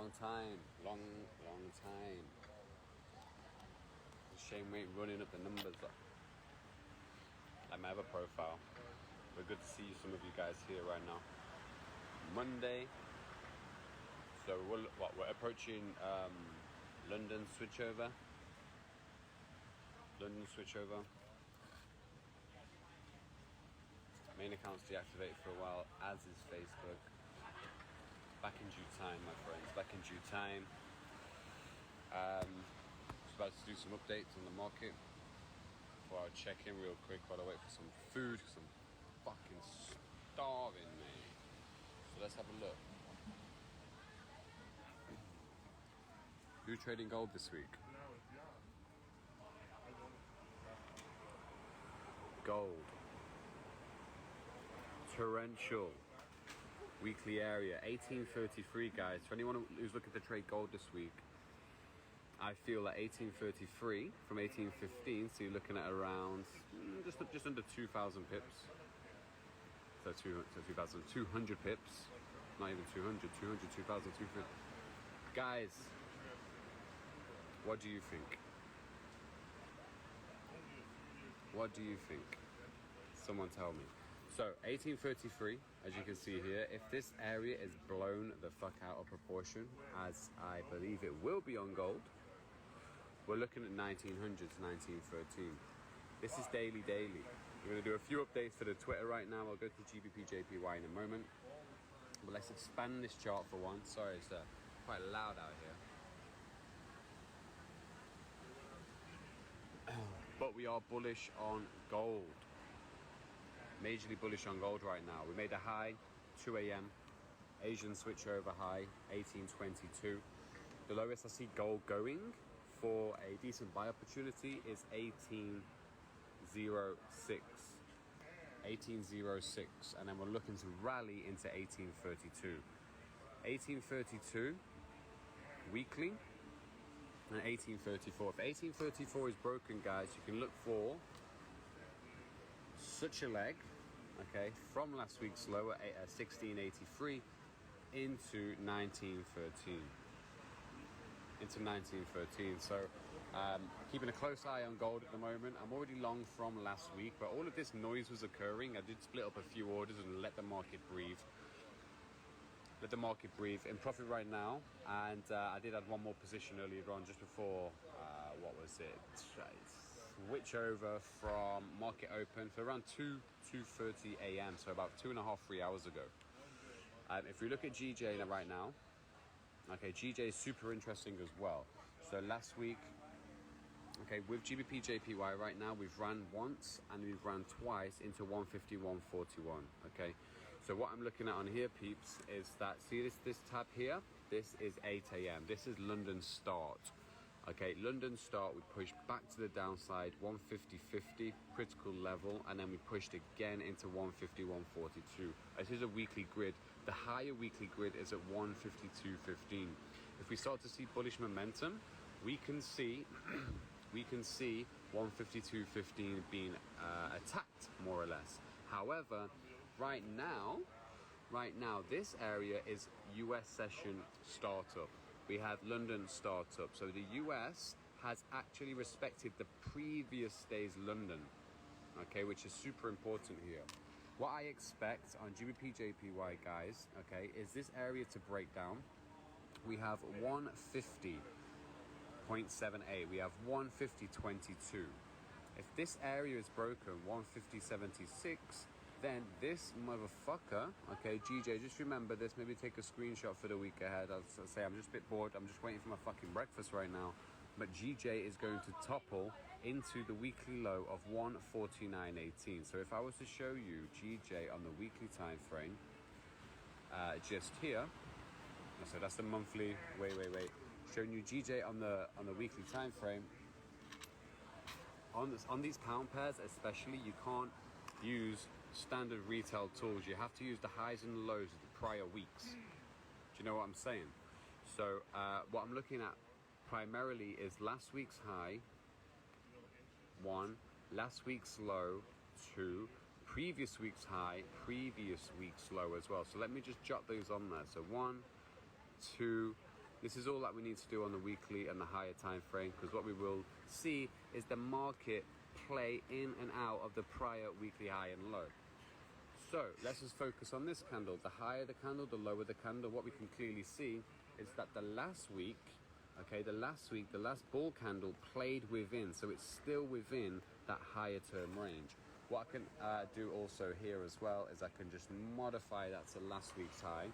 Long time. Long time. It's a shame we ain't running up the numbers like my other profile. But good to see some of you guys here right now. Monday. So we're approaching London switchover. Main account's deactivated for a while, as is Facebook. Back in due time, my friends. Back in due time. Just about to do some updates on the market before I check in real quick while I wait for some food because I'm fucking starving, mate. So let's have a look. Who's trading gold this week? Gold. Torrential. Weekly area. 1833, guys. For anyone who's looking to trade gold this week, I feel that 1833 from 1815, so you're looking at around just under 2,000 pips. So 2,200 pips. Not even 200, 2,000, 250. Guys, what do you think? What do you think? Someone tell me. So 1833, as you can see here, if this area is blown the fuck out of proportion, as I believe it will be on gold, we're looking at 1900 to 1913. This is daily. We're going to do a few updates to the Twitter right now. I'll go to GBPJPY in a moment. But let's expand this chart for one. Sorry, it's quite loud out here. But we are bullish on gold. Majorly bullish on gold right now. We made a high, 2 a.m. Asian switchover high, 1822. The lowest I see gold going for a decent buy opportunity is 1806. 1806. And then we're looking to rally into 1832. 1832 weekly and 1834. If 1834 is broken, guys, you can look for such a leg, okay, from last week's low at 1683 into 1913. So keeping a close eye on gold at the moment. I'm already long from last week, but all of this noise was occurring. I did split up a few orders and let the market breathe. In profit right now, and I did add one more position earlier on just before switch over from market open for around 2:30 a.m. so about 2.5-3 hours ago. If we look at GJ right now, okay, GJ is super interesting as well. So last week, okay, with GBPJPY right now, we've ran once and we've ran twice into 151.41. Okay, so what I'm looking at on here, peeps, is that, see this tab here, this is 8 a.m. This is London start. Okay, London start, we pushed back to the downside, 150.50, critical level, and then we pushed again into 151.42. This is a weekly grid. The higher weekly grid is at 152.15. If we start to see bullish momentum, we can see 152.15 being attacked, more or less. However, right now, this area is US session startup. We have London startup. So the US has actually respected the previous day's London, okay, which is super important here. What I expect on GBPJPY, guys, okay, is this area to break down. We have 150.78. We have 150.22. If this area is broken, 150.76, then this motherfucker, okay, GJ, just remember this, maybe take a screenshot for the week ahead. I'll say I'm just a bit bored, I'm just waiting for my fucking breakfast right now. But GJ is going to topple into the weekly low of 149.18. So if I was to show you GJ on the weekly time frame, just here, so that's the monthly, wait, showing you GJ on the weekly time frame. On these pound pairs especially, you can't use standard retail tools. You have to use the highs and the lows of the prior weeks. Do you know what I'm saying? So what I'm looking at primarily is last week's high, 1, last week's low, 2, previous week's high, previous week's low as well. So let me just jot those on there. So 1, 2, This is all that we need to do on the weekly and the higher time frame, because what we will see is the market play in and out of the prior weekly high and low. So let's just focus on this candle. The higher the candle, the lower the candle. What we can clearly see is that the last week, the last bull candle played within, so it's still within that higher term range. What I can do also here as well is I can just modify that to last week's high.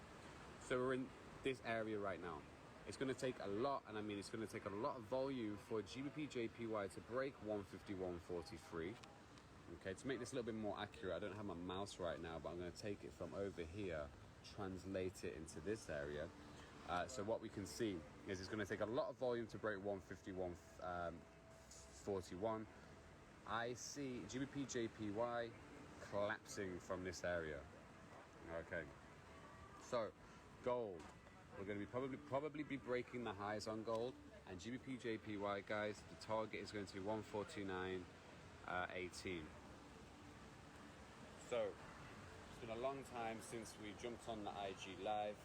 So we're in this area right now. It's going to take a lot, and I mean it's going to take a lot of volume for GBPJPY to break 151.43. Okay, to make this a little bit more accurate, I don't have my mouse right now, but I'm going to take it from over here, translate it into this area. So what we can see is it's going to take a lot of volume to break 151.41. I see GBPJPY collapsing from this area. Okay, so gold, we're going to be probably be breaking the highs on gold, and GBPJPY, guys, the target is going to be 149.18. So it's been a long time since we jumped on the IG live.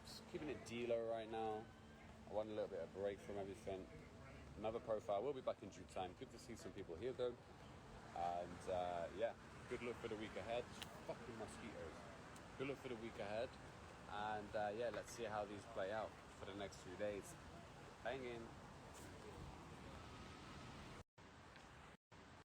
Just keeping it dealer right now. I want a little bit of break from everything. Another profile. We'll be back in due time. Good to see some people here though. And yeah, good luck for the week ahead. Fucking mosquitoes. Good luck for the week ahead. And yeah, let's see how these play out for the next few days. Banging.